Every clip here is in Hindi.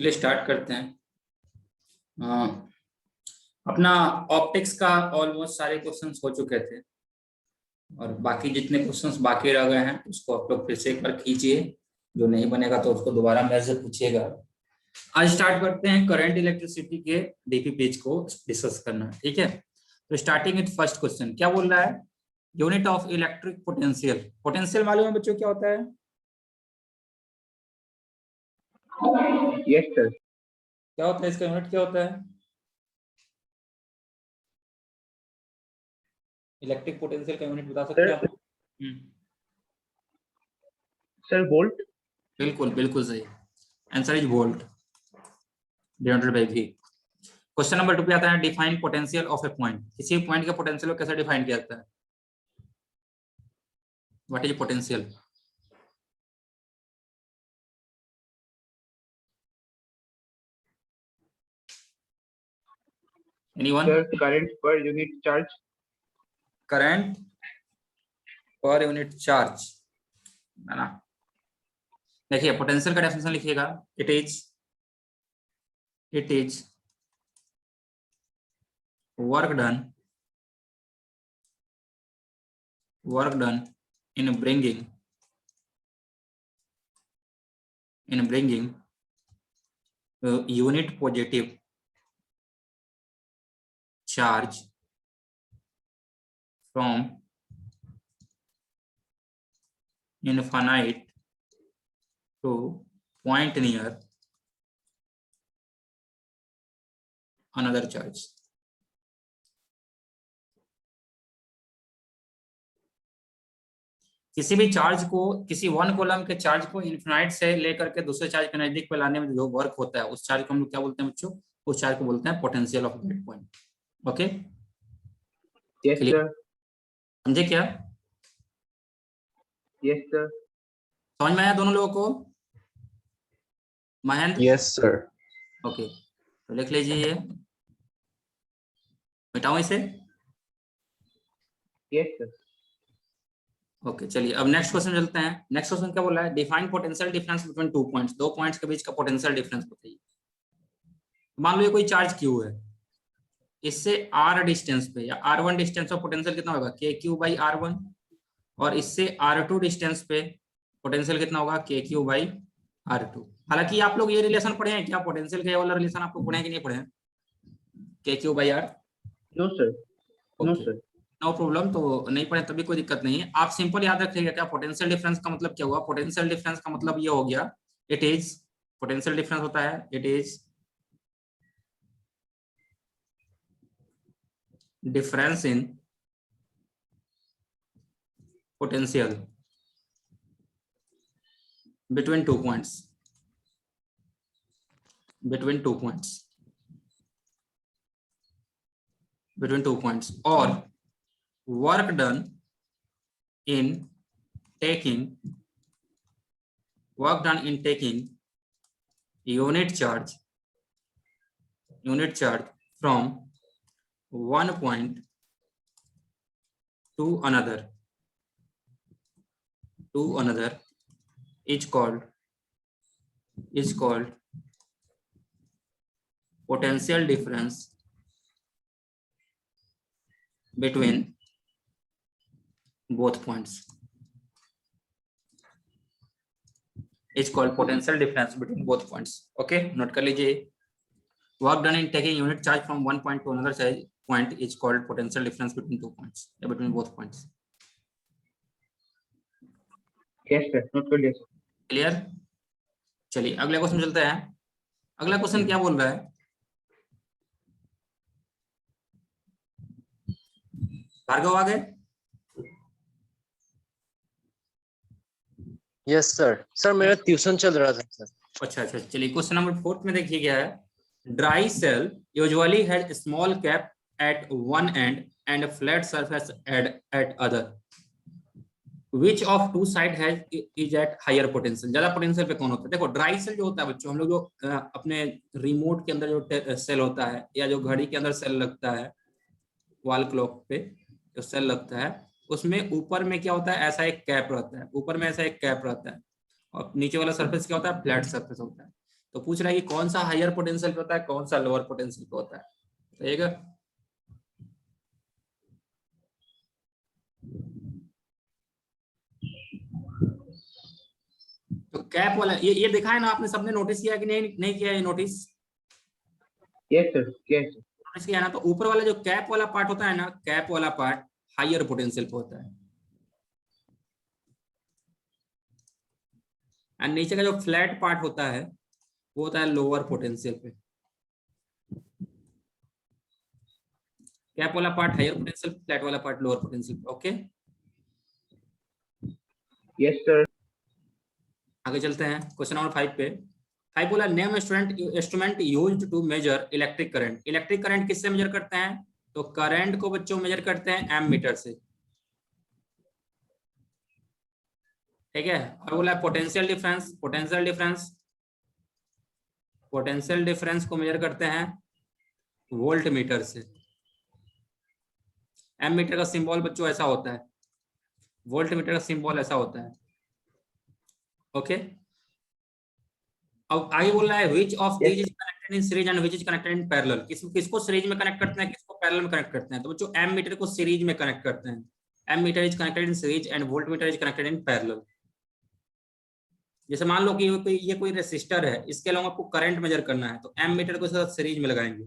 चलिए स्टार्ट करते हैं। अपना ऑप्टिक्स का ऑलमोस्ट सारे क्वेश्चंस हो चुके थे और बाकी जितने क्वेश्चंस बाकी रह गए हैं उसको आप लोग फिर से एक बार कीजिए। जो नहीं बनेगा तो उसको दोबारा मेरे से पूछिएगा। आज स्टार्ट करते हैं करंट इलेक्ट्रिसिटी के डीपी पेज को डिस्कस करना। ठीक है, तो स्टार्टिंग विद फर्स्ट क्वेश्चन क्या बोल रहा है? Unit of electric potential. Potential मालूम है बच्चों क्या होता है? Yes sir. क्या होता है इसका यूनिट, क्या होता है? इलेक्ट्रिक पोटेंशियल का यूनिट बता सकते हैं आप? Sir volt. बिल्कुल बिल्कुल सही, answer is volt divided by V. Question number 2 पे आता है define potential of a point. किसी पॉइंट के पोटेंशियल को कैसे डिफाइन किया जाता है? What is potential? Anyone? Sir current per unit charge. Current per unit charge है ना। देखिए पोटेंशियल का डेफिनेशन लिखिएगा। It is work done in bringing unit positive charge from infinite to point near another charge। किसी भी चार्ज को, किसी वन कॉलम के चार्ज को इन्फिनाइट से लेकर के दूसरे चार्ज के नजदीक पे लाने में जो वर्क होता है उस चार्ज को हम लोग क्या बोलते हैं बच्चों? उस चार्ज को बोलते हैं potential of that point. Okay, yes sir. समझे क्या? Yes sir. समझ में आया दोनों लोगों को? महेंद्र? Yes sir. ओके, तो लिख लीजिए ये, मिटाऊं इसे? Yes sir. ओके चलिए अब नेक्स्ट क्वेश्चन चलते हैं। नेक्स्ट क्वेश्चन क्या बोल रहा है? Define potential difference between two points. दो पॉइंट्स के बीच का पोटेंशियल डिफरेंस बताइए। मान लो ये कोई चार्ज क्यू है, इससे r डिस्टेंस पे या r1 डिस्टेंस पर पोटेंशियल कितना होगा? kq/r1। और इससे r2 डिस्टेंस पे पोटेंशियल कितना होगा? kq/r2। हालांकि आप लोग ये रिलेशन पढ़े हैं क्या? पोटेंशियल का ये वाला रिलेशन आप लोग पढ़े हैं कि नहीं पढ़े हैं? kq/r? No sir. No sir. No problem, तो नहीं पढ़े तभी कोई दिक्कत नहीं है। आप सिंपल याद रखिएगा क्या पोटेंशियल डिफरेंस का मतलब क्या हुआ। पोटेंशियल डिफरेंस का मतलब ये हो गया, इट इज, पोटेंशियल डिफरेंस होता है it is difference in potential between two points, between two points or work done in taking unit charge from one point to another is called potential difference between both points, is called potential difference between both points। okay, note कर लीजिए। work done in taking unit charge from one point to another point is called potential difference between two points, between both points। Yes sir, note कर लिया सर। क्लियर? चलिए अगले क्वेश्चन चलते हैं। अगला क्वेश्चन क्या बोल रहा है? भार्गव आ गए? Yes sir. सर मेरा ट्यूशन चल रहा था सर। अच्छा, चलिए क्वेश्चन नंबर 4 में देखिए क्या है। Dry cell usually has small cap at one end and flat surface at other, which of two side is at higher potential। ज्यादा पोटेंशियल पे कौन होता है? देखो ड्राई सेल जो होता है बच्चों, हम लोग जो अपने रिमोट के अंदर जो सेल होता है या जो घड़ी के अंदर सेल लगता है, वॉल क्लॉक पे जो सेल लगता है, उसमें ऊपर में क्या होता है? ऐसा एक कैप रहता है, ऊपर में ऐसा एक कैप रहता है और नीचे वाला सरफेस क्या होता है? फ्लैट सरफेस होता है। तो पूछ रहा है कि कौन सा हायर पोटेंशियल पे होता है, कौन सा लोअर पोटेंशियल पे होता है। ठीक है, तो कैप वाला ये देखा है ना आपने, सबने नोटिस किया है कि नहीं किया है notice? Yes sir, yes sir. Notice किया है ना। तो ऊपर वाला जो कैप वाला पार्ट होता है ना, कैप वाला पार्ट हायर पोटेंशियल पे होता है, एंड नीचे का जो फ्लैट पार्ट होता है वो होता है लोअर पोटेंशियल पे। कैप वाला पार्ट हायर पोटेंशियल, फ्लैट वाला पार्ट लोअर पोटेंशियल पे। Okay, Yes sir. आगे चलते हैं क्वेश्चन नंबर 5 पे। 5 बोला name instrument used to measure electric current. Electric current किससे मेजर करते हैं? तो करंट को बच्चों मेजर करते हैं एमीटर से। ठीक है, और बोला पोटेंशियल डिफरेंस, पोटेंशियल डिफरेंस को मेजर करते हैं वोल्ट मीटर से। एमीटर का सिंबल बच्चों ऐसा होता है, वोल्ट मीटर का सिंबल ऐसा होता है। ओके, अब आगे बोल रहा है which of these is connected in series and which is connected in parallel. किसको सीरीज में कनेक्ट करते हैं, किसको पैरेलल में कनेक्ट करते हैं? तो बच्चों एम मीटर को सीरीज में कनेक्ट करते हैं। Ammeter is connected in series and voltmeter is connected in parallel. जैसे मान लो कि ये कोई रेसिस्टर है, इसके अलावा आपको करंट मेजर करना है तो एम मीटर को साथ सीरीज में लगाएंगे।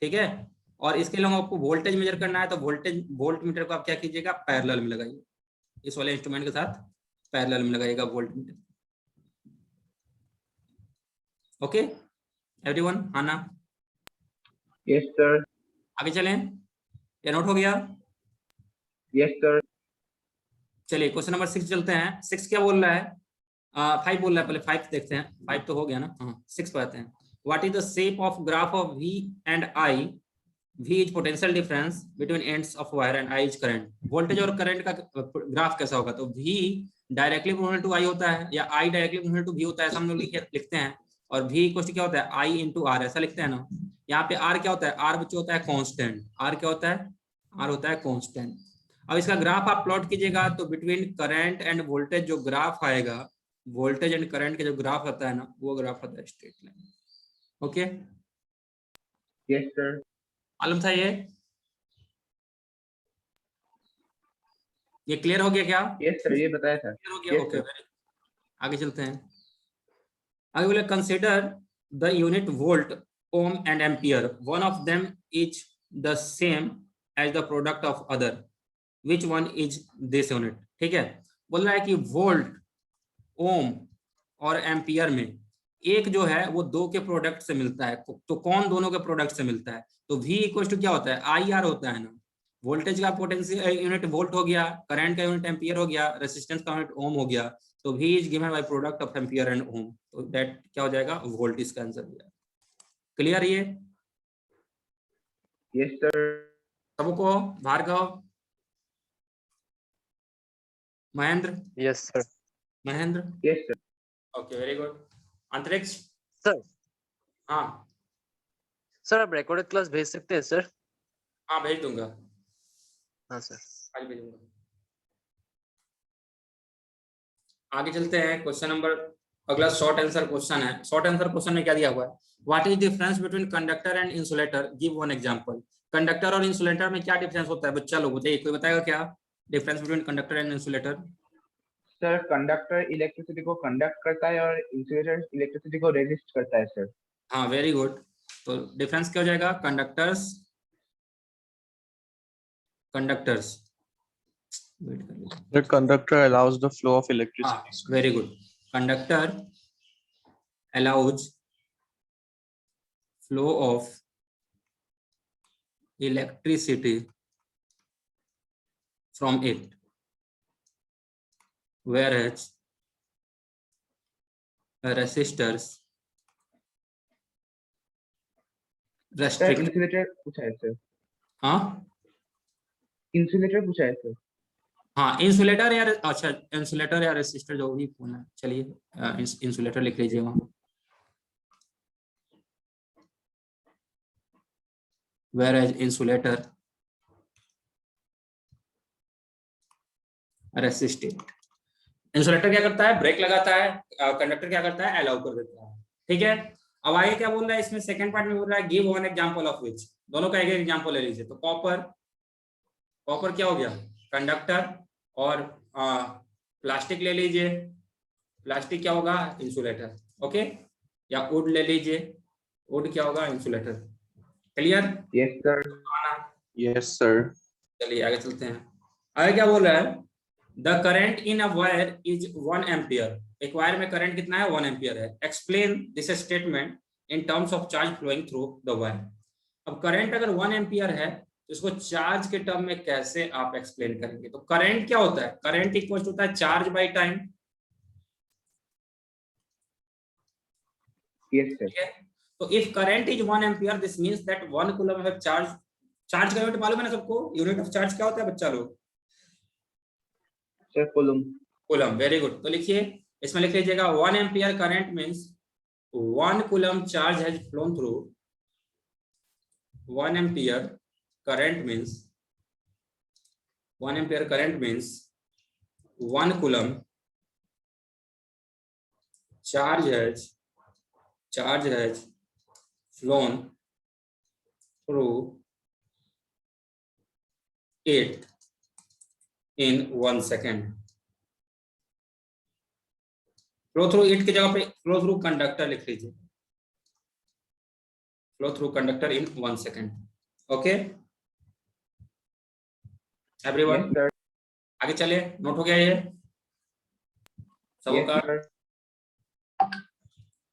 ठीक है, और इसके अलावा आपको वोल्टेज मेजर करना है तो वोल्ट मीटर को आप क्या कीजिएगा, पैरेलल में लगाइए। इस वाले इंस्ट्रूमेंट के साथ पैरेलल में लगाइएगा वोल्ट मीटर। ओके एवरीवन, हाँ ना? Yes sir. आगे चलें, ये नोट हो गया? Yes sir. चलिए क्वेश्चन नंबर 6 चलते हैं। 6 क्या बोल रहा है? 5 बोल रहा है, पहले 5 देखते हैं। 5 तो हो गया ना, हाँ 6 पे आते हैं। What is the shape of graph of V and I? V is potential difference between ends of wire and I is current. Voltage और करंट का ग्राफ कैसा होगा? तो V directly proportional to I होता है, या I directly proportional to V होता है, ऐसा हम लोग लिखते हैं। और V इक्वल टू क्या होता है, I इंटू R, ऐसा लिखते हैं ना। यहाँ पे R क्या होता है? R बच्चों होता है कांस्टेंट। R क्या होता है? R होता है कांस्टेंट। अब इसका ग्राफ आप प्लॉट कीजिएगा तो बिटवीन करंट एंड वोल्टेज जो ग्राफ आएगा, वोल्टेज एंड करंट का जो ग्राफ आता है ना, वो ग्राफ आता है straight line. Okay, Yes sir. मालूम था ये क्लियर हो गया क्या? Yes sir, ये बताया था। क्लियर हो गया? Yes okay, sir. आगे चलते हैं। आगे बोले consider the unit volt, ohm and ampere, one of them is the same as the product of other, which one is this unit. ठीक है, बोल रहा है कि वोल्ट, ओम और एम्पियर में एक जो है वो दो के प्रोडक्ट से मिलता है। तो कौन दोनों के प्रोडक्ट से मिलता है? तो V इक्वल टू क्या होता है, IR होता है ना। वोल्टेज का पोटेंशियल यूनिट वोल्ट हो गया, करंट का यूनिट एम्पियर हो गया, रेसिस्टेंस का यूनिट ओम हो गया। तो V is given by product of ampere and ohm, तो दैट क्या हो जाएगा, वोल्ट। इसका आंसर हो जाएगा। क्लियर ये Yes sir. सबको? Bhargav, Mahendra, Yes sir. Mahendra, Yes sir. Okay very good. Antariksh, Sir. हाँ सर आप रिकॉर्डेड क्लास भेज सकते हैं सर? हाँ भेज दूंगा, हाँ सर। आज भेजूंगा। आगे चलते हैं क्वेश्चन नंबर, अगला शॉर्ट आंसर क्वेश्चन है। शॉर्ट आंसर क्वेश्चन में क्या दिया हुआ है, what is difference between conductor and insulator, give one example. Conductor और इंसुलेटर में क्या डिफरेंस होता है बच्चा लोग बताइए, कोई बताएगा क्या difference between conductor and insulator? Sir conductor electricity को कंडक्ट करता है और इंसुलेटर इलेक्ट्रिसिटी को रेजिस्ट करता है सर। हाँ वेरी गुड। तो डिफरेंस क्या हो जाएगा, conductors The conductor allows the flow of electricity. Very good. Conductor allows flow of electricity from it, whereas resistors sir restrict। Insulator पूछा है सर, हाँ इंसुलेटर पूछा है सर। हाँ इंसुलेटर या अच्छा इंसुलेटर या रेसिस्टर जो भी होना है, चलिए इंसुलेटर लिख लीजिए वहां। whereas insulator resistive। इंसुलेटर क्या करता है, ब्रेक लगाता है, कंडक्टर क्या करता है, अलाउ कर देता है। ठीक है, अब आगे क्या बोल रहा है इसमें, सेकंड पार्ट में बोल रहा है give one example of which, दोनों का एक एग्जांपल ले लीजिए। तो कॉपर, कॉपर क्या हो गया, कंडक्टर, और प्लास्टिक ले लीजिए, प्लास्टिक क्या होगा, इंसुलेटर। ओके, या वुड ले लीजिए, वुड क्या होगा, insulator. Clear? Yes sir. Yes, sir. चलिए आगे चलते हैं। आगे क्या बोल रहा है, the current in a wire is 1 ampere, एक वायर में करंट कितना है, 1 एम्पियर है। Explain this statement in terms of charge flowing through the wire. अब करंट अगर 1 एम्पियर है तो इसको चार्ज के टर्म में कैसे आप एक्सप्लेन करेंगे। तो करंट क्या होता है, करंट इक्वल होता है charge by time. Yes sir. ठीक है, तो if current is 1 ampere this means that 1 coulomb have charge. Charge का यूनिट मालूम है ना सबको, यूनिट ऑफ चार्ज क्या होता है बच्चा लोग, sir coulomb. Coulomb. Very good, तो लिखिए इसमें लिख लीजिएगा 1 ampere current means 1 coulomb charge has phloem through, 1 ampere current means 1 ampere current means 1 coulomb charge has flown through it in 1 second। Flow through it की जगह पे फ्लो थ्रू कंडक्टर लिख लीजिए, flow through conductor in 1 second. Okay everyone, yes sir. आगे चले, नोट हो गया ये सबका? Yes sir.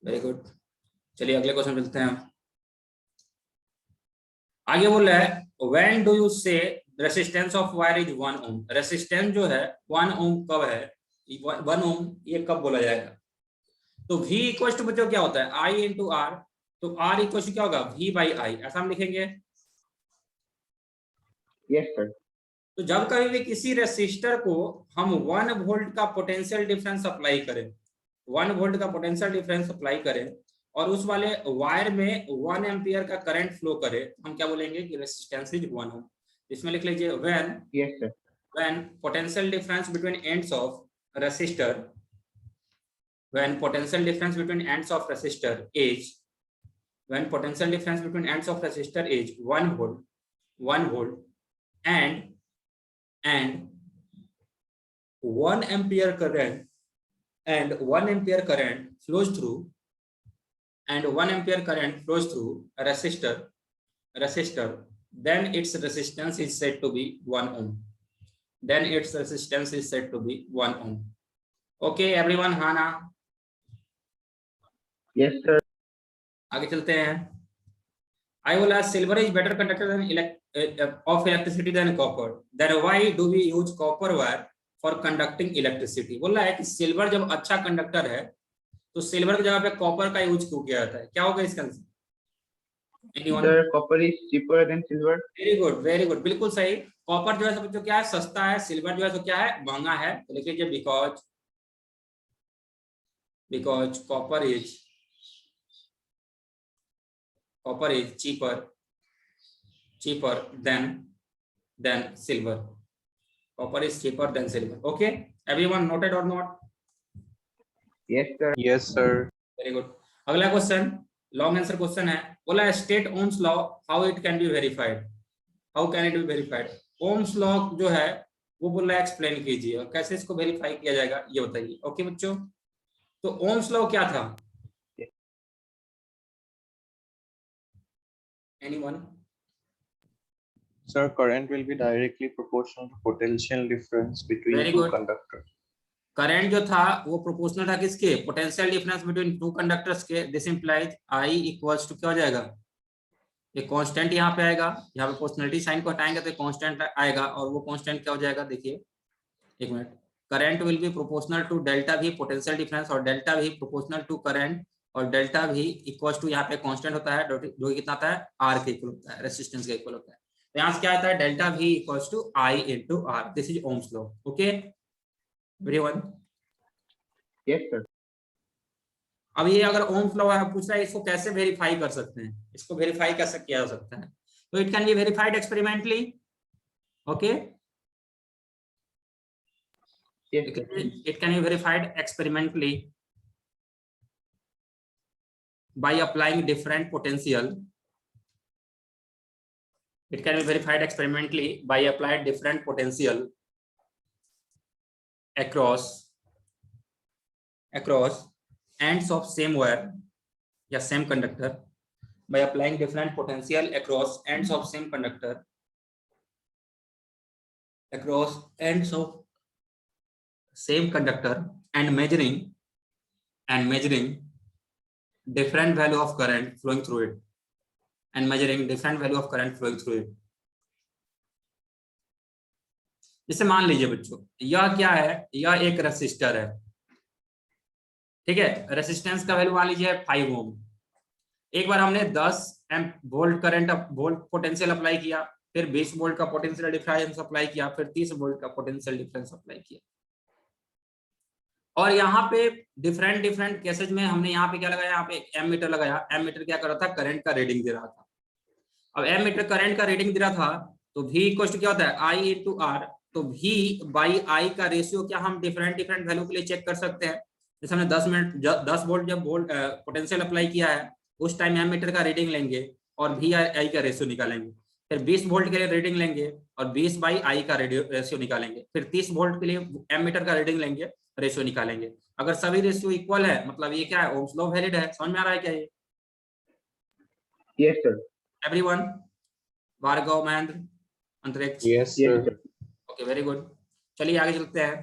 वेरी गुड, चलिए अगले क्वेश्चन मिलते हैं। आगे बोल रहा है when do you say resistance of wire is 1 ohm. Resistance जो है 1 ओम कब है, 1 ओम ये कब बोला जाएगा। तो V इक्वल टू बच्चों क्या होता है, I इंटू आर। तो R इक्वल टू क्या होगा, V बाई आई, ऐसा हम लिखेंगे। Yes sir. तो जब कभी भी किसी रेसिस्टर को हम 1 वोल्ट का पोटेंशियल डिफरेंस अप्लाई करें, 1 वोल्ट का पोटेंशियल डिफरेंस अप्लाई करें और उस वाले वायर में 1 एम्पियर का करंट फ्लो करे, हम क्या बोलेंगे कि रेसिस्टेंस इज 1 ओम। इसमें लिख लीजिए when, yes sir. when potential difference between ends of resistor, when potential difference between ends of resistor is, when potential difference between ends of resistor is 1 volt and 1 ampere current and 1 ampere current flows through, and 1 ampere current flows through a resistor, then its resistance is said to be 1 ohm, then its resistance is said to be 1 ohm। okay everyone, हाँ ना? Yes sir. आगे चलते हैं। I will ask silver is better conductor than of electricity than copper, then why do we use copper wire for conducting electricity। बोल रहा है कि सिल्वर जब अच्छा कंडक्टर है तो सिल्वर की जगह पे कॉपर का यूज क्यों किया जाता है, क्या होगा इसका answer? Anyone? Sir copper is cheaper than silver. Very good, बिल्कुल सही। कॉपर जो है सब जो क्या है, सस्ता है, सिल्वर जो है तो क्या है, महंगा है। तो लिख लीजिए because copper is cheaper than silver। copper is cheaper than silver। okay everyone, noted or not? Yes sir. Yes, sir. Very good. अगला क्वेश्चन लॉन्ग आंसर क्वेश्चन है, बोला state Ohm's law, how it can be verified, how can it be verified. Ohm's law जो है वो बोल रहा है एक्सप्लेन कीजिए, और कैसे इसको वेरीफाई किया जाएगा ये बताइए। ओके बच्चों, तो ओम्स लॉ क्या था, anyone? Sir, current will be directly proportional to potential difference between Very two good. conductors. Current जो था वो प्रोपोर्शनल था किसके, potential difference between two conductors के। This implies I equals to क्या हो जाएगा, ये कांस्टेंट यहाँ पे आएगा, यहाँ पे प्रोपोर्शनलिटी साइन को हटाएंगे तो कांस्टेंट आएगा, और वो कांस्टेंट क्या हो जाएगा, देखिए एक minute, current will be proportional to delta V potential difference, और delta V proportional to current, और डेल्टा वी इक्वल्स टू यहाँ पे कांस्टेंट होता है जो कितना आता है, आर के इक्वल होता है, रेजिस्टेंस के इक्वल होता है। तो यहाँ से क्या आता है, delta V equals to I into R. This is ohm's law. Okay everyone? Yes sir. अब ये अगर ओम्स लॉ है, पूछ रहा है इसको कैसे वेरीफाई कर सकते हैं, इसको वेरीफाई कैसे किया जा सकता है। तो it can be verified experimentally. Okay, yes it can be verified experimentally by applying different potential. It can be verified experimentally by applied different potential across ends of same wire या same conductor. By applying different potential across ends of same conductor, and measuring different value of current flowing through it, जैसे मान लीजिए बच्चों, यह क्या है, यह एक रेसिस्टर है, ठीक है। रेसिस्टेंस का वैल्यू मान लीजिए 5 ओम। एक बार हमने 10 एम्प वोल्ट पोटेंशियल अप्लाई किया, फिर 20 वोल्ट का पोटेंशियल डिफरेंस अप्लाई किया, फिर 30 वोल्ट का पोटेंशियल डिफरेंस अप्लाई किया। और यहाँ पे डिफरेंट केसेज में हमने यहाँ पे क्या लगाया, यहाँ पे एमीटर लगाया। एमीटर क्या कर रहा था, करंट का रीडिंग दे रहा था। अब एमीटर करंट का रीडिंग दे रहा था तो V इक्वल टू क्या होता है, I इंटू R। तो V बाई I का रेशियो क्या हम डिफरेंट वैल्यू के लिए चेक कर सकते हैं। जैसे हमने 10 वोल्ट जब पोटेंशियल अप्लाई किया है, उस टाइम एमीटर का रीडिंग लेंगे और V I का रेशियो निकालेंगे। फिर 20 वोल्ट के लिए रीडिंग लेंगे और 20 बाई I का रेशियो निकालेंगे। फिर 30 वोल्ट के लिए एमीटर का रीडिंग लेंगे, रेशियो निकालेंगे। अगर सभी रेशियो इक्वल है, मतलब ये क्या है, ओम्स लॉ वैलिड है। समझ में आ रहा है क्या ये? Yes sir. Everyone, Bhargav, Mahendra, Antariksh? Yes, sir. Okay, very good. चलिए आगे चलते हैं।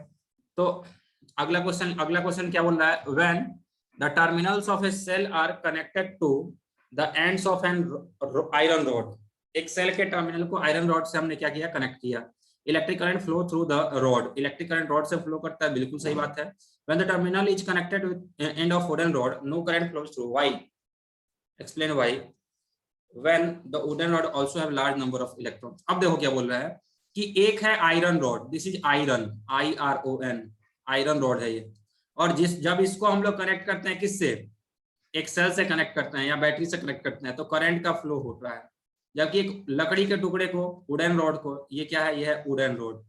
तो अगला क्वेश्चन क्या बोल रहा है, when the terminals of a cell are connected to the ends of an iron rod. एक सेल के टर्मिनल को आयरन रॉड से हमने क्या किया, कनेक्ट किया। Electric current flow through the rod. Electric current rod से फ्लो करता है, बिल्कुल सही बात है। When the terminal is connected with end of wooden rod, no current flows through. Why? Explain why. When the wooden rod also have large number of electrons। अब देखो क्या बोल रहा है कि एक है iron rod, this is iron, IRON, iron rod है ये। और जब इसको हम लोग कनेक्ट करते हैं किससे, एक सेल से कनेक्ट करते हैं या बैटरी से कनेक्ट करते हैं, तो करंट का फ्लो हो रहा है। जबकि एक लकड़ी के टुकड़े को, वुडन रॉड को, ये क्या है, ये है वुडन रॉड।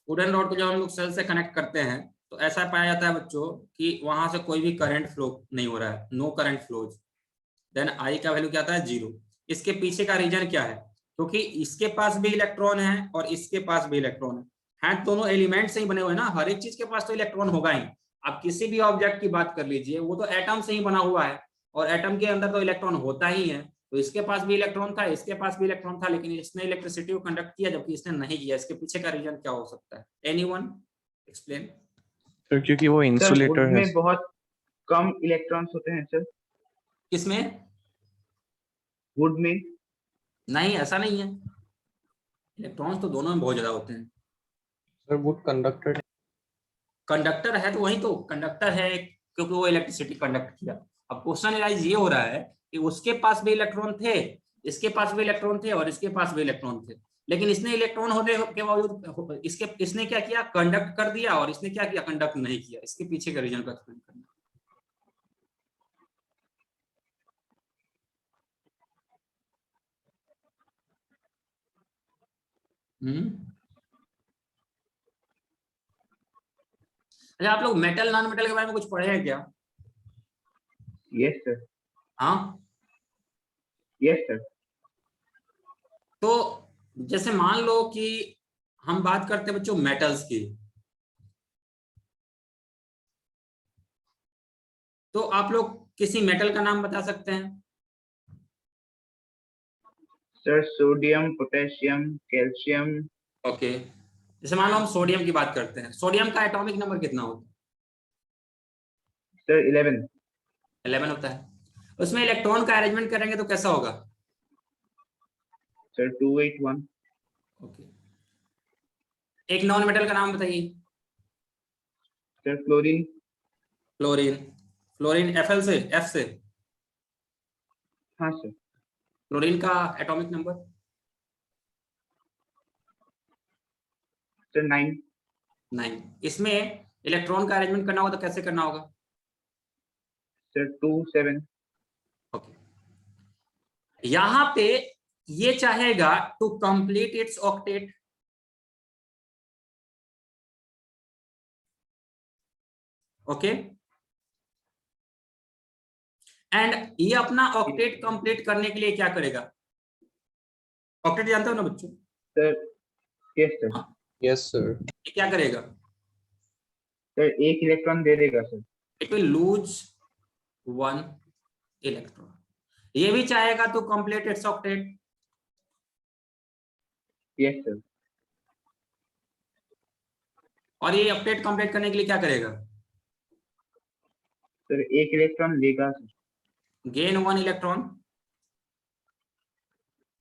वुडन रॉड को जब हम लोग सेल से कनेक्ट करते हैं तो ऐसा पाया जाता है बच्चों कि वहां से कोई भी करंट फ्लो नहीं हो रहा है, no current flows. Then I का वैल्यू क्या आता है, 0। इसके पीछे का रीजन क्या है, क्योंकि इसके पास भी इलेक्ट्रॉन है और इसके पास भी इलेक्ट्रॉन है, दोनों एलिमेंट से ही बने हुए ना, हर एक चीज के पास तो इलेक्ट्रॉन होगा ही। आप किसी भी ऑब्जेक्ट की बात कर लीजिए, वो तो एटम से ही बना हुआ है और एटम के अंदर तो इलेक्ट्रॉन होता ही है। तो इसके पास भी इलेक्ट्रॉन था, इसके पास भी इलेक्ट्रॉन था, लेकिन इसने इलेक्ट्रिसिटी को कंडक्ट किया जबकि इसने नहीं किया। इसके पीछे का रीजन क्या हो सकता है, एनीवन एक्सप्लेन। Sir, क्योंकि वो सर इंसुलेटर वुड है। में बहुत कम इलेक्ट्रॉन्स होते हैं सर। किसमें? वुड में? नहीं, ऐसा नहीं है, इलेक्ट्रॉन्स तो दोनों में बहुत ज्यादा होते हैं। Sir, wood conductor. कंडक्टर है तो वही तो कंडक्टर है, क्योंकि वो इलेक्ट्रिसिटी कंडक्ट किया। अब क्वेश्चन एनालाइज ये हो रहा है कि उसके पास भी इलेक्ट्रॉन थे, इसके पास भी इलेक्ट्रॉन थे और इसके पास भी इलेक्ट्रॉन थे, लेकिन इसने इलेक्ट्रॉन होने के बावजूद इसने क्या किया, कंडक्ट कर दिया, और इसने क्या किया, कंडक्ट नहीं किया। इसके पीछे का रीजन का एक्सप्लेन करना। अच्छा, आप लोग मेटल नॉन मेटल के बारे में कुछ पढ़े हैं क्या? Yes sir. हाँ, यस सर। तो जैसे मान लो कि हम बात करते हैं बच्चों मेटल्स की, तो आप लोग किसी मेटल का नाम बता सकते हैं? Sir sodium, potassium, calcium. Okay, जैसे मान लो हम सोडियम की बात करते हैं, सोडियम का एटॉमिक नंबर कितना होता है? सर 11। 11 होता है। उसमें इलेक्ट्रॉन का अरेंजमेंट करेंगे तो कैसा होगा? सर 281। ओके, एक नॉन मेटल का नाम बताइए। Sir fluorine. Fluorine, fluorine Fl से, F से। हाँ सर। फ्लोरीन का एटॉमिक नंबर? सर 9। 9। इसमें इलेक्ट्रॉन का अरेंजमेंट करना होगा तो कैसे करना होगा? सर 27। ओके, यहां पे ये चाहेगा to complete its octet. Okay, and ये अपना ऑक्टेट कंप्लीट करने के लिए क्या करेगा? ऑक्टेट जानते हो ना बच्चों? Sir yes sir. Yes, sir. ये क्या करेगा? सर एक इलेक्ट्रॉन दे देगा sir. It will lose 1 electron. ये भी चाहेगा तो complete its octet. Yes sir. और ये ऑक्टेट कंप्लीट करने के लिए क्या करेगा? सर एक इलेक्ट्रॉन लेगा सर। Gain 1 electron.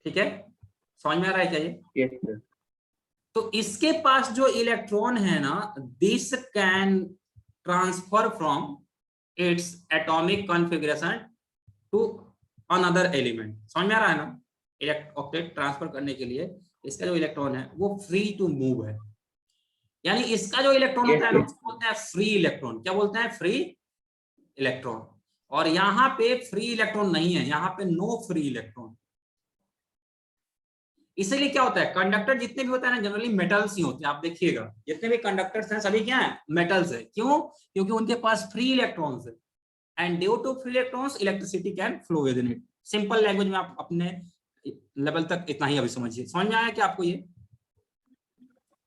ठीक है, समझ में आ रहा है क्या ये? Yes sir. तो इसके पास जो इलेक्ट्रॉन है ना, this can transfer from its atomic configuration to another element. समझ में आ रहा है ना? ऑक्टेट ट्रांसफर करने के लिए इसका जो इलेक्ट्रॉन है वो फ्री टू मूव है। यानी इसका जो इलेक्ट्रॉन होता है ना, उसको बोलते हैं फ्री इलेक्ट्रॉन। क्या बोलते हैं? Free electron. और यहाँ पे फ्री इलेक्ट्रॉन नहीं है, यहाँ पे नो फ्री इलेक्ट्रॉन। इसीलिए क्या होता है, कंडक्टर जितने भी होते हैं ना, जनरली मेटल्स ही होते हैं। आप देखिएगा जितने भी कंडक्टर्स हैं सभी क्या है? मेटल्स है। क्यों? क्योंकि उनके पास फ्री इलेक्ट्रॉन्स है, and due to free electrons electricity can flow within it. Simple language में आप अपने लेवल तक इतना ही अभी समझिए। समझ में आया क्या आपको ये?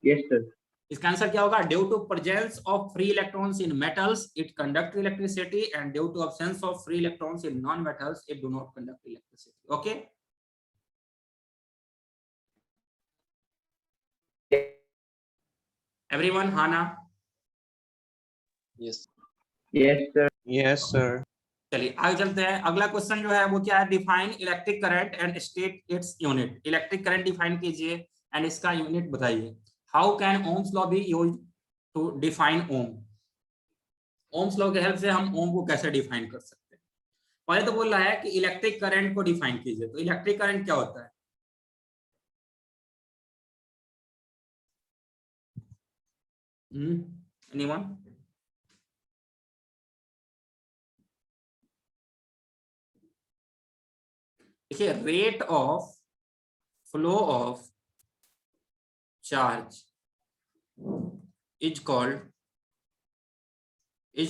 Yes sir. इसका आंसर क्या होगा? Due to presence of free electrons in metals it conduct electricity, and due to absence of free electrons in non metals it do not conduct electricity. Okay, everyone? हाँ ना? Yes. Yes sir. Yes, sir. चलिए आगे चलते हैं। अगला क्वेश्चन जो है वो क्या है? Define electric current and state its unit. Electric current define कीजिए एंड इसका यूनिट बताइए। How can ohms law be used to define ohm? Ohm's law के हेल्प से हम ओम को कैसे डिफाइन कर सकते हैं? पहले तो बोल रहा है कि इलेक्ट्रिक करंट को डिफाइन कीजिए। तो इलेक्ट्रिक करंट क्या होता है? एनीवन? देखिए, rate of flow of charge is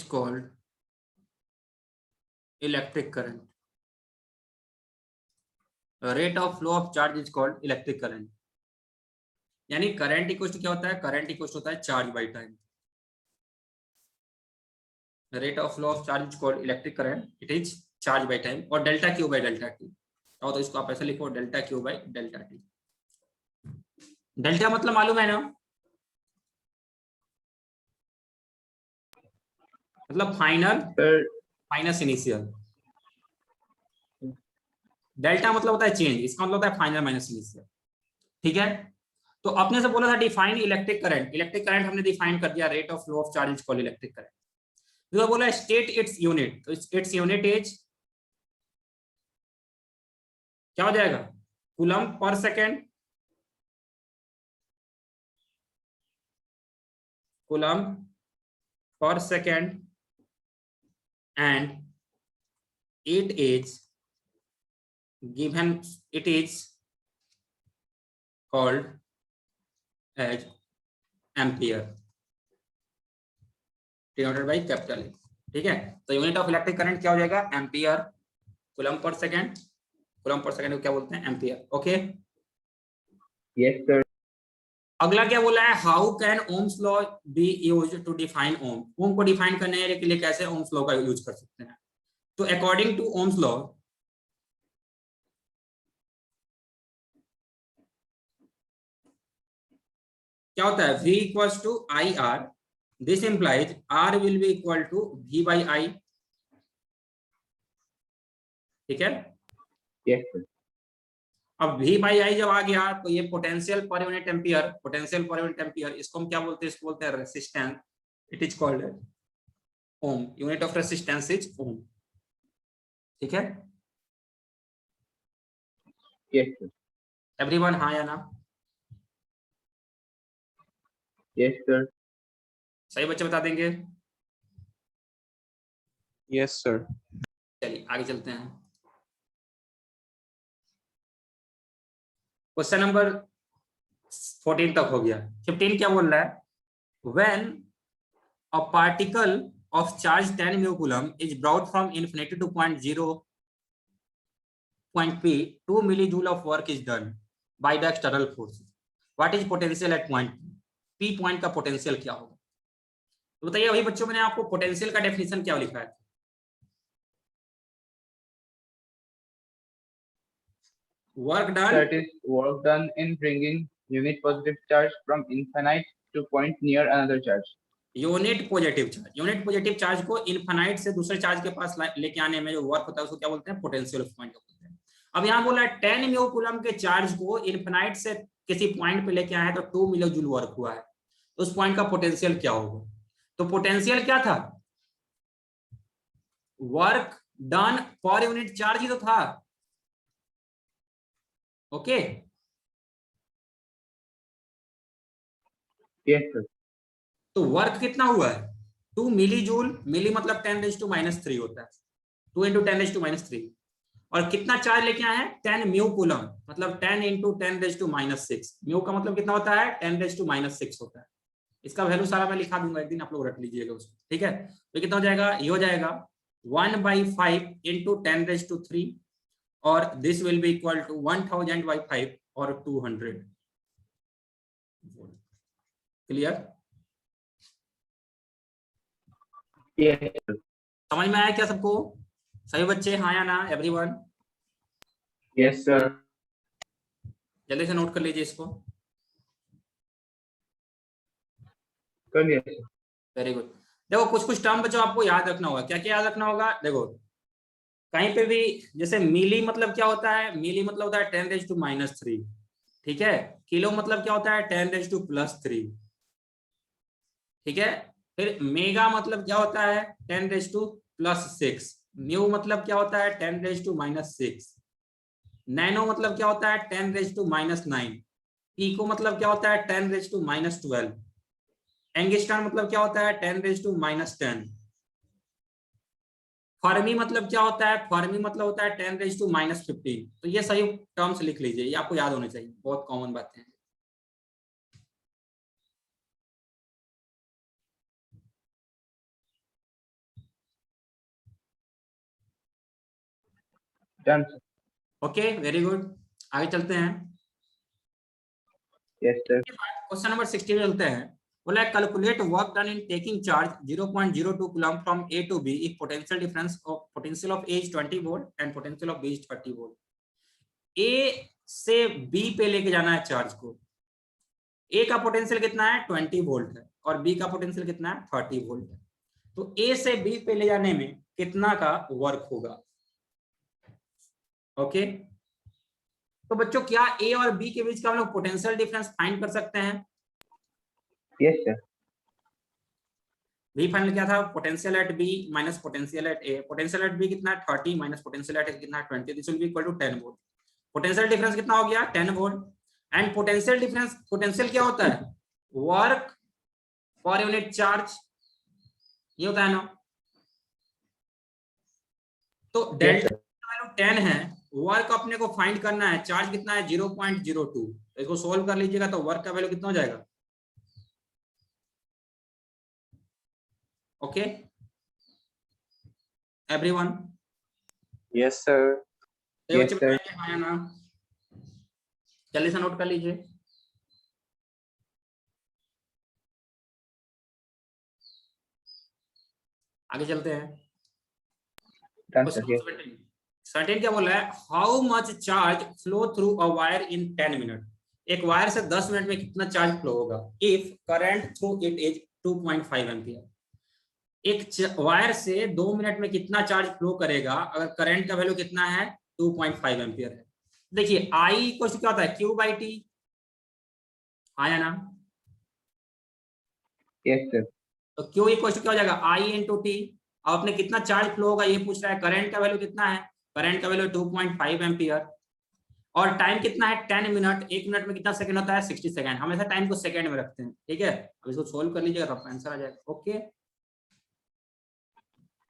called electric current. Rate of flow of charge is called electric current. यानी करंट इक्वल टू क्या होता है? करंट इक्वल होता है charge by time. Rate of flow of charge is called electric current, it is charge by time. और delta Q by delta T. तो इसको आप ऐसे लिखो, delta Q by delta T. Delta मतलब मालूम है ना? मतलब फाइनल माइनस इनिशियल। डेल्टा मतलब होता है चेंज, इसका मतलब होता है फाइनल माइनस इनिशियल। ठीक है, तो आपने से बोला था define electric current. Electric current हमने डिफाइन कर दिया, rate of flow of charge is called electric current. तो बोला स्टेट इट्स यूनिट, तो इट्स यूनिट इज क्या हो जाएगा? कूलम पर सेकेंड। कूलम पर second, and it is given, it is called as ampere denoted by capital A। ठीक है, तो यूनिट ऑफ इलेक्ट्रिक करंट क्या हो जाएगा? एम्पियर। कूलम पर सेकेंड, कूलम पर सेकेंड को क्या बोलते हैं? एम्पियर। Okay, yes sir. अगला क्या बोला है? How can ohms law be used to define ohm? Ohm को डिफाइन करने के लिए कैसे ओम्स लॉ का यूज कर सकते हैं? तो अकॉर्डिंग टू ओम्स लॉ क्या होता है? V equals to I R. This implies R will be equal to V by I। ठीक है, यस सर। अब V बाई I जब आ गया तो ये पोटेंशियल पर यूनिट एम्पियर, पोटेंशियल पर यूनिट एम्पियर, इसको हम क्या बोलते हैं? इसको बोलते हैं resistance. It is called ohm. Unit of resistance is ohm. ठीक है, यस सर। एवरीवन? हाँ या ना? Yes sir. सही बच्चे बता देंगे? Yes, sir. चलिए आगे चलते हैं। क्वेश्चन नंबर 14 तक हो गया। 15 क्या बोल रहा है? When a particle of charge 10 mu coulomb is brought from infinity to point P, 2 millijoule of work is done by the external forces. What is potential at point P? Point का पोटेंशियल क्या होगा? तो बताइए वही बच्चों, मैंने आपको पोटेंशियल का डेफिनेशन क्या लिखा है? Work done, That is work done in bringing unit positive charge from infinite to point near another charge. Unit positive charge, unit positive charge को इनफाइनाइट से दूसरे चार्ज के पास लेके आने में जो वर्क होता है उसको क्या बोलते हैं? पोटेंशियल ऑफ पॉइंट बोलते हैं। अब यहाँ बोला है 10 म्यू कूलम के चार्ज को इनफाइनाइट से किसी पॉइंट पे लेके आए तो 2 मिलो जूल वर्क हुआ है, तो उस पॉइंट का पोटेंशियल क्या होगा? तो पोटेंशियल क्या था? वर्क डन पर यूनिट चार्ज ही तो था। Okay, Yes, sir. तो वर्क कितना हुआ है? 2 मिली जूल, मिली मतलब 10⁻³ होता है, 2 × 10⁻³ और कितना चार्ज लेके आए हैं? 10 म्यू कूलम, मतलब 10 × 10⁻⁻⁶। म्यू का मतलब कितना होता है? 10⁻⁶ होता है। इसका वैल्यू सारा मैं लिखा दूंगा, एक दिन आप लोग रख लीजिएगा उसको, ठीक है? तो कितना हो जाएगा? ये हो जाएगा 1/5 × 10⁻³ और this will be equal to 1000/5 और 200। क्लियर? Yes, sir. समझ में आया क्या सबको? सभी बच्चे हाँ या ना? Everyone Yes, sir. जल्दी से नोट कर लीजिए इसको। कर लिया sir. Very good. देखो कुछ टर्म बच्चों आपको याद रखना होगा। क्या क्या याद रखना होगा? देखो कहीं पे भी जैसे मिली मतलब क्या होता है? मिली मतलब होता है 10⁻⁻3, ठीक है? किलो मतलब क्या होता है? 10⁻+3, ठीक है? फिर मेगा मतलब क्या होता है? 10⁻+6। म्यू मतलब क्या होता है? 10⁻⁻6। नैनो मतलब क्या होता है? 10⁻⁻9। पीको मतलब क्या होता है? 10⁻⁻12। एंगस्ट्रॉम मतलब क्या होता है? 10⁻⁻10। फर्मी मतलब क्या होता है? फर्मी मतलब होता है 10⁻⁻15। तो ये सही टर्म्स लिख लीजिए, ये आपको याद होने चाहिए, बहुत कॉमन बातें हैं। Done, sir. Okay, very good. आगे चलते हैं। Yes, sir. क्वेश्चन नंबर 16 चलते हैं। बोला है calculate work done in taking charge 0.02 coulomb from A to B if potential difference of potential of A is 20 volt and potential of B is 30 volt. A से B पे लेके जाना है चार्ज को। A का पोटेंशियल कितना है? 20 वोल्ट है और B का पोटेंशियल कितना है? 30 वोल्ट है। तो A से B पे ले जाने में कितना का वर्क होगा? ओके, तो बच्चों क्या A और B के बीच का हम लोग पोटेंशियल डिफरेंस फाइंड कर सकते हैं? Yes, sir. V फाइनल क्या था? Potential at B minus potential at A। Potential at B कितना है? 30 माइनस पोटेंशियल एट A कितना है? 20। This will be equal to 10 volt. Potential difference कितना हो गया? 10 वोल्ट। एंड पोटेंशियल डिफरेंस, पोटेंशियल क्या होता है? वर्क पर यूनिट चार्ज, ये होता है ना। तो डेल्टा वैल्यू 10 है, वर्क अपने को फाइंड करना है, चार्ज कितना है? 0.02। इसको सोल्व कर लीजिएगा तो वर्क का वैल्यू कितना हो जाएगा? Okay everyone? Yes, sir. Yes, sir. हाँ ना? जल्दी से नोट कर लीजिए। आगे चलते हैं। Done, sir. Yes. 17 क्या बोला है? How much charge flow through a wire in 10 minute. एक वायर से 10 मिनट में कितना चार्ज फ्लो होगा? If current through it is 2.5 ampere. एक वायर से 2 मिनट में कितना चार्ज फ्लो करेगा अगर करंट का वैल्यू कितना है? 2.5 एम्पियर है। देखिए I इक्वल क्या होता है? Q/T, आया ना? Yes, sir. तो Q इक्वल क्या हो जाएगा? I × T। अब अपने कितना चार्ज फ्लो होगा ये पूछ रहा है। करंट का वैल्यू कितना है? करंट का वैल्यू 2.5 एम्पियर और टाइम कितना है? 10 मिनट। 1 मिनट में कितना सेकंड होता है? 60 सेकंड। हमेशा टाइम को सेकंड में रखते हैं, ठीक है? अब इसको सोल्व कर लीजिएगा तो आंसर आ जाएगा। Okay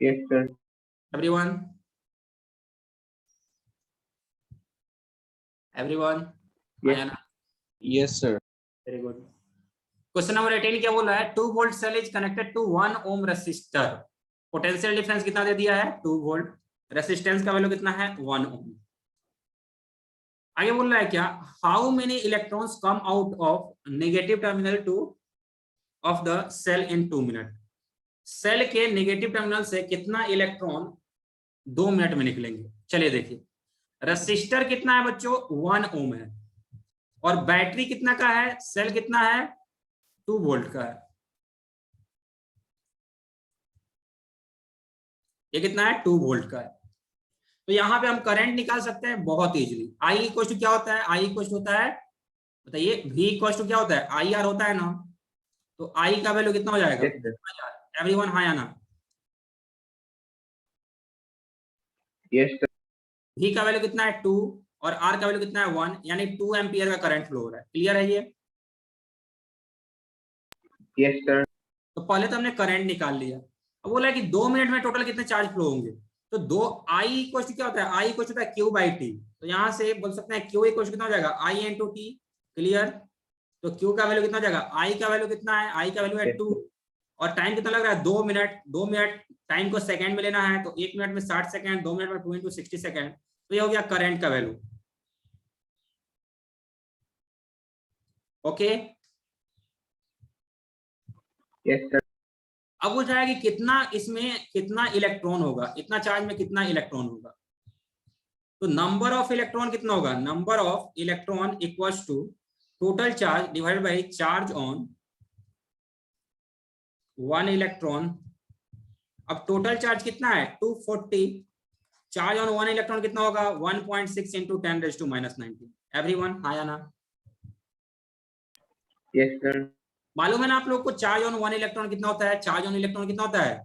Yes, sir. Everyone? Everyone? Yes. आया ना? Yes, sir. Very good. Question number 18 क्या बोल रहा है? 2 volt cell is connected to 1 ohm resistor potential difference कितना दे दिया है 2 वोल्ट, रेसिस्टेंस का वैल्यू कितना है 1 ओम। आगे बोल रहा है क्या, how many electrons come out of negative terminal to of the cell in 2 minute. Cell के नेगेटिव टर्मिनल से कितना इलेक्ट्रॉन 2 मिनट में निकलेंगे। चलिए देखिए, रेसिस्टर कितना है बच्चों 1 ओम है, और बैटरी कितना का है, सेल कितना है 2 वोल्ट का है, ये कितना है 2 वोल्ट का है। तो यहां पे हम करंट निकाल सकते हैं बहुत इजीली। आई इक्वल टू क्या होता है, आई इक्वल टू होता है, बताइए, वी इक्वल टू क्या होता है, आई आर होता है ना। तो आई का वैल्यू कितना हो जाएगा, एवरीवन हाँ या ना। Yes sir. वी का वैल्यू कितना है 2 और आर का वैल्यू कितना है 1, यानी 2 एम्पियर का करंट फ्लो हो रहा है। क्लियर है ये। Yes sir. तो पहले तो हमने करंट निकाल लिया, अब बोला है कि 2 मिनट में टोटल कितने चार्ज फ्लो होंगे। तो 2 आई इक्वल टू क्या होता है, आई इक्वल टू होता है क्यू बाई टी। तो यहाँ से बोल सकते हैं क्यू इक्वल टू कितना हो जाएगा आई इंटू टी। क्लियर। तो क्यू का वैल्यू कितना हो जाएगा, आई का वैल्यू कितना है, आई का वैल्यू है 2, और टाइम कितना लग रहा है 2 मिनट। 2 मिनट टाइम को सेकंड में लेना है, तो 1 मिनट में 60 सेकंड, 2 मिनट में 2 इंटू 60 सेकंड। तो ये हो गया करंट का वैल्यू। ओके। Yes sir. अब पूछा है कि कितना इसमें कितना इलेक्ट्रॉन होगा, इतना चार्ज में कितना इलेक्ट्रॉन होगा। तो नंबर ऑफ इलेक्ट्रॉन कितना होगा, number of electron equals to total charge divided by charge on 1 electron. अब टोटल चार्ज कितना है 240, चार्ज ऑन 1 इलेक्ट्रॉन कितना होगा 1.6 इंटू 10⁻⁻⁹। एवरीवन हाँ या ना। Yes sir. मालूम है ना आप लोग को चार्ज ऑन 1 इलेक्ट्रॉन कितना होता है, चार्ज ऑन इलेक्ट्रॉन कितना होता है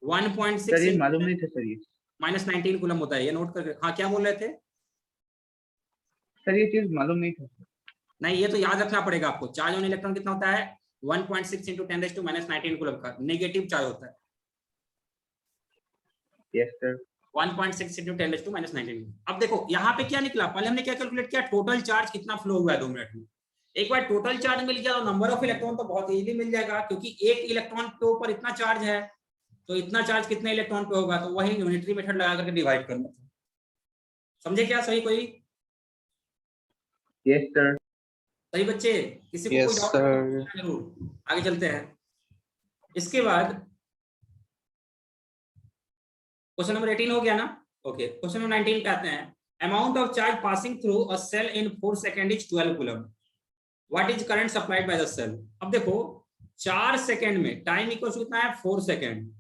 1.6 सर ये मालूम नहीं था सर, ये -19 कूलम होता है, ये नोट करके। हाँ क्या बोल रहे थे। सर ये चीज मालूम नहीं था सर। नहीं ये तो याद रखना पड़ेगा आपको, चार्ज ऑन इलेक्ट्रॉन कितना होता है 1.6 इंटू 10⁻⁻⁹ कूलम का नेगेटिव चार्ज होता है। Yes sir. 1.6 इंटू 10⁻⁻⁹। अब देखो यहाँ पे क्या निकला, पहले हमने क्या कैलकुलेट किया, टोटल चार्ज कितना फ्लो हुआ है 2 मिनट में। एक बार टोटल चार्ज मिल गया तो नंबर ऑफ इलेक्ट्रॉन तो बहुत इजीली मिल जाएगा, क्योंकि एक इलेक्ट्रॉन के ऊपर इतना चार्ज है, तो इतना चार्ज कितने इलेक्ट्रॉन पे होगा, तो वही यूनिटरी मेथड लगा करके डिवाइड करना था। समझे क्या सही कोई। Yes sir. सही बच्चे, किसी को Yes, कोई डाउट sir. जरूर। आगे चलते हैं। इसके बाद क्वेश्चन नंबर 18 हो गया ना। ओके, क्वेश्चन नंबर 19 पे आते हैं। Amount of charge passing through a cell in 4 second is 12 coulomb. What is current supplied by the cell. अब देखो 4 सेकंड में टाइम इक्वल टू कितना है 4 सेकंड,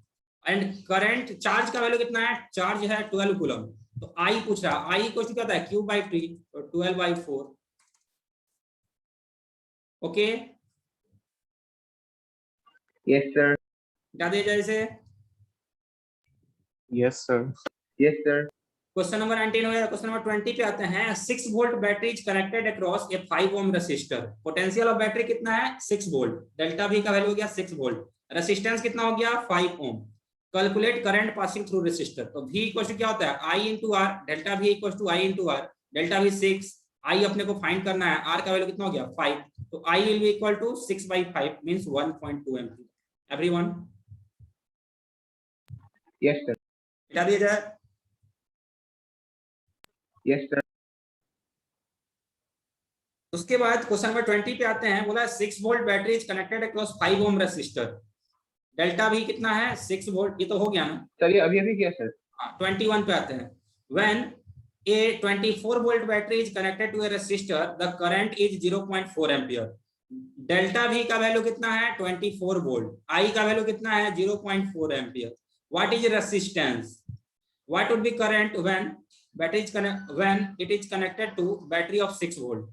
एंड करंट चार्ज का वैल्यू कितना है, चार्ज है 12 कूलम। तो आई पूछ रहा है, आई इक्वल टू क्या होता है क्यू बाई टी, तो 12/4। Okay, yes sir. क्या दिया जाए इसे। Yes, sir. Yes sir. Question number 19 हो गया। क्वेश्चन नंबर 20 पे आते हैं। 6 volt battery is connected across A 5 Om resistor. Potential of battery कितना है 6 वोल्ट, डेल्टा भी का वैल्यू हो गया 6 वोल्ट, रेसिस्टेंस कितना हो गया 5 ohm. Calculate current passing through resistor. तो V इक्वल टू क्या होता है I into R, delta V equal to I into R, delta V 6, I अपने को फाइंड करना है, R का वैल्यू कितना हो गया 5, तो I will be equal to 6/5 means 1.2 ampere. Everyone yes sir. क्या दिया जाए। Yes sir. उसके बाद क्वेश्चन नंबर 20 पे आते हैं। बोला 6 volt battery is connected across 5 ohm resistor, delta भी कितना है 6 वोल्ट, ये तो हो गया ना। चलिए अभी क्या सर। 21 पे आते हैं। When a 24 volt battery is connected to a resistor the current is 0.4 ampere. Delta भी का वैल्यू कितना है 24 वोल्ट, आई का वैल्यू कितना है 0.4 ampere. What is resistance, what would be current when battery is when it is connected to battery of 6 volt.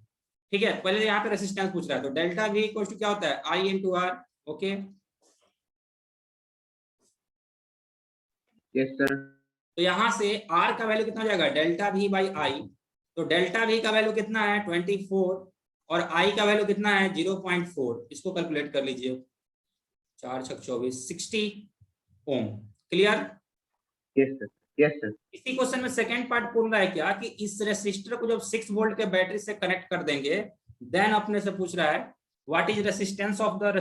ठीक है, पहले यहाँ पे रेसिस्टेंस पूछ रहा है, तो डेल्टा भी इक्वल टू क्या होता है I into R. Okay, yes sir. तो यहां से R का वैल्यू कितना हो जाएगा डेल्टा V बाई आई। तो डेल्टा V का वैल्यू कितना है 24 और I का वैल्यू कितना है 0.4। इसको कैलकुलेट कर लीजिए, 4 6 24 60 ohm. Clear. Yes sir. Yes sir. इसी क्वेश्चन में सेकंड पार्ट बोल रहा है क्या कि इस रेसिस्टर को जब 6 वोल्ट के बैटरी से कनेक्ट कर देंगे, देन अपने से पूछ रहा है what is resistance of the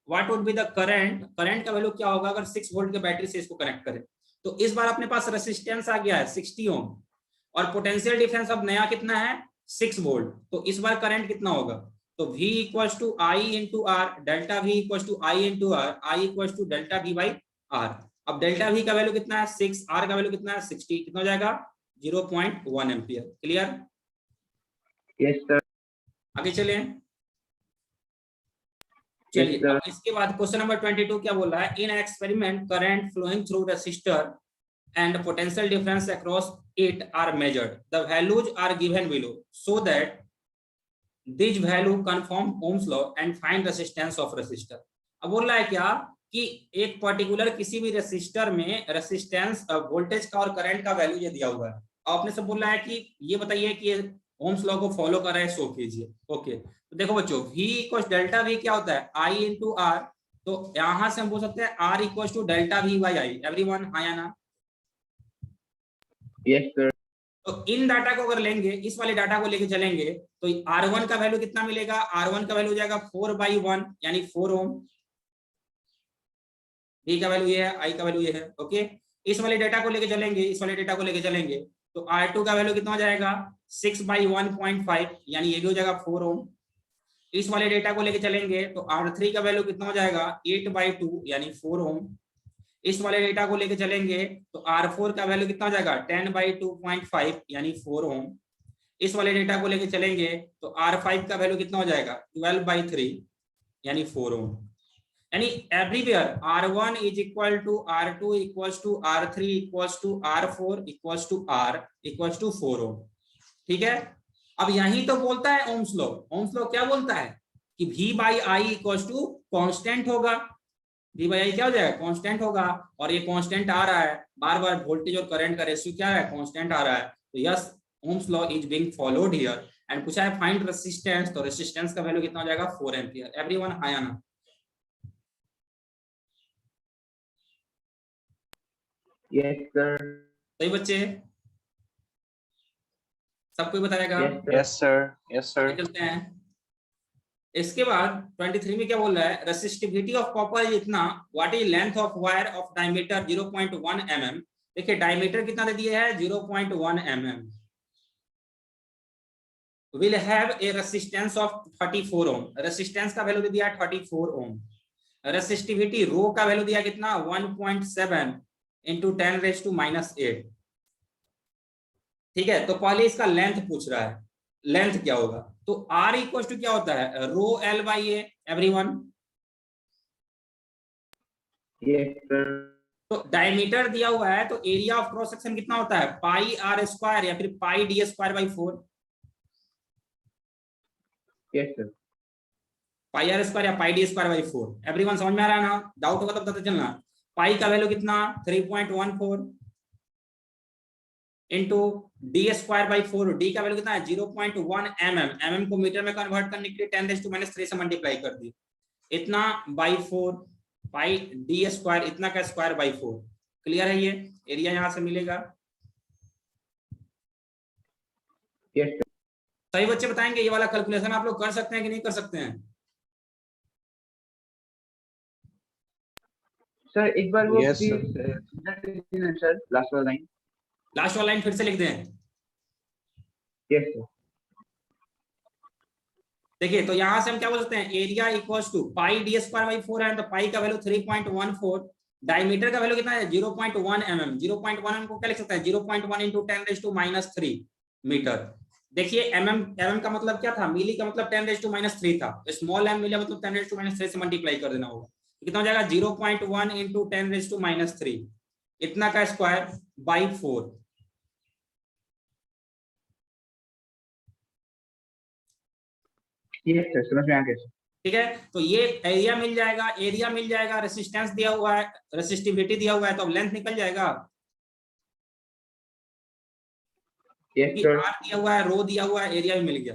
what would be the current, current का वैल्यू क्या होगा अगर 6 वोल्ट के बैटरी से इसको कनेक्ट करें। तो इस बार अपने पास रेसिस्टेंस आ गया है 60 ओम और पोटेंशियल डिफरेंस अब नया कितना है 6 वोल्ट। तो इस बार करंट कितना होगा, तो V equals to I into R, delta V equals to I into R, I equals to delta V by R. अब डेल्टा V का वैल्यू कितना है 6, R का वैल्यू कितना है 60, कितना हो जाएगा 0.1 एम्पियर। क्लियर? Yes sir. आगे चलें। चलिए अब इसके बाद क्वेश्चन नंबर 22 क्या बोल रहा है, in experiment current flowing through resistor and potential difference across it are measured, the values are given below so that this value conform Ohm's law and find resistance of resistor। अब बोल रहा है क्या कि एक पर्टिकुलर किसी भी रेसिस्टर में रेसिस्टेंस वोल्टेज का और करंट का वैल्यू ये दिया हुआ है, आपने सब बोल रहा है कि ये बताइए कि ओम्स लॉ को फॉलो कर रहा है, शो कीजिए। ओके तो देखो बच्चों V इक्वल्स डेल्टा V क्या होता है I इंटू आर, तो यहां से हम बोल सकते हैं R equals to delta V by I। Everyone हाँ या ना? Yes sir. तो इन डाटा को अगर लेंगे, इस वाले डाटा को लेके चलेंगे तो R1 का वैल्यू कितना मिलेगा, R1 का वैल्यू हो जाएगा 4/1 यानी 4 ओम, V का वैल्यू ये है, I का वैल्यू ये है। ओके इस वाले डाटा को लेके चलेंगे, इस वाले डाटा को लेके चलेंगे तो R2 का वैल्यू कितना हो जाएगा 6/1.5 यानी ये भी हो जाएगा 4 ओम। इस वाले डेटा को लेके चलेंगे तो R3 का वैल्यू कितना हो जाएगा 8/2 यानी 4 ओम। इस वाले डेटा को लेके चलेंगे तो R4 का वैल्यू कितना हो जाएगा 10/2.5 यानी 4 ओम। इस वाले डेटा को लेके चलेंगे तो R5 का वैल्यू कितना हो जाएगा 12/3 यानी 4 ओम। यानी everywhere R1 is equal to R2 equals to R3 equals to R4 equals to R equals to 4 ohm. ठीक है, अब यही तो बोलता है ओम्स लॉ। ओम्स लॉ क्या बोलता है कि V by I equals to constant होगा, V बाई I क्या हो जाएगा कांस्टेंट होगा, और ये कांस्टेंट आ रहा है बार बार, वोल्टेज और करंट का रेशियो क्या है कांस्टेंट आ रहा है। तो yes Ohm's law is being followed here. And पूछा है फाइंड रेजिस्टेंस, तो रेजिस्टेंस का वैल्यू कितना हो जाएगा 4 एम्पियर। एवरीवन हां या ना? Yes sir. सही बच्चे, सबको बताएगा? Yes sir, yes sir। चलते हैं। इसके बाद 23 में क्या बोल रहा है, रेसिस्टिविटी ऑफ कॉपर इज इतना, what is length of wire of diameter 0.1 mm। देखिए डायमीटर कितना दे दिया है 0.1 mm, will have a resistance of 34 ohm. Resistance का वैल्यू दे दिया 34 ओम। रेसिस्टिविटी रो का वैल्यू दिया कितना 1.7 इंटू 10⁻⁻8। ठीक है, तो पहले इसका लेंथ पूछ रहा है, लेंथ क्या होगा, तो R इक्वल टू क्या होता है रो L by A. Everyone yes sir. तो डायमीटर दिया हुआ है तो एरिया ऑफ क्रॉस सेक्शन कितना होता है पाई R स्क्वायर या फिर पाई D square by 4। Yes sir. Pi R square या पाई D स्क्वायर बाई 4। एवरीवन समझ में आ रहा है ना? डाउट होगा तब पता चलना। पाई का वैल्यू कितना 3.14 into D square by 4, D का वैल्यू कितना है 0.1 mm, mm को मीटर में कन्वर्ट करने के लिए 10⁻³ से मल्टीप्लाई कर दी, इतना बाई 4 पाई डी स्क्वायर, इतना का स्क्वायर बाई 4। क्लियर है? ये एरिया यहां से मिलेगा। Yes sir. सही बच्चे बताएंगे ये वाला कैलकुलेशन आप लोग कर सकते हैं कि नहीं कर सकते हैं? सर एक बार वो Yes, प्लीज सर लास्ट वाला लाइन। लास्ट वाला लाइन फिर से लिख दें। Yes sir. देखिए तो यहां से हम क्या बोल सकते हैं, area equals to pi D square by 4 है तो पाई का वैल्यू 3.14, डायमीटर का वैल्यू कितना है 0.1 mm। 0.1 mm को क्या लिख सकते हैं 0.1 इंटू 10⁻³ मीटर। देखिए mm का मतलब क्या था, मिली का मतलब 10⁻³ था, स्मॉल m मिली मतलब 10⁻³ से मल्टीप्लाई कर देना होगा, कितना हो जाएगा 0.1 इंटू 10⁻³ इतना का स्क्वायर बाई 4। यस सर, समझ में आ गया सर। ठीक है, तो ये एरिया मिल जाएगा, एरिया मिल जाएगा, रेसिस्टेंस दिया हुआ है, रेसिस्टिविटी दिया हुआ है, तो अब लेंथ निकल जाएगा। Yes sir. R दिया हुआ है, रो दिया हुआ है, एरिया भी मिल गया।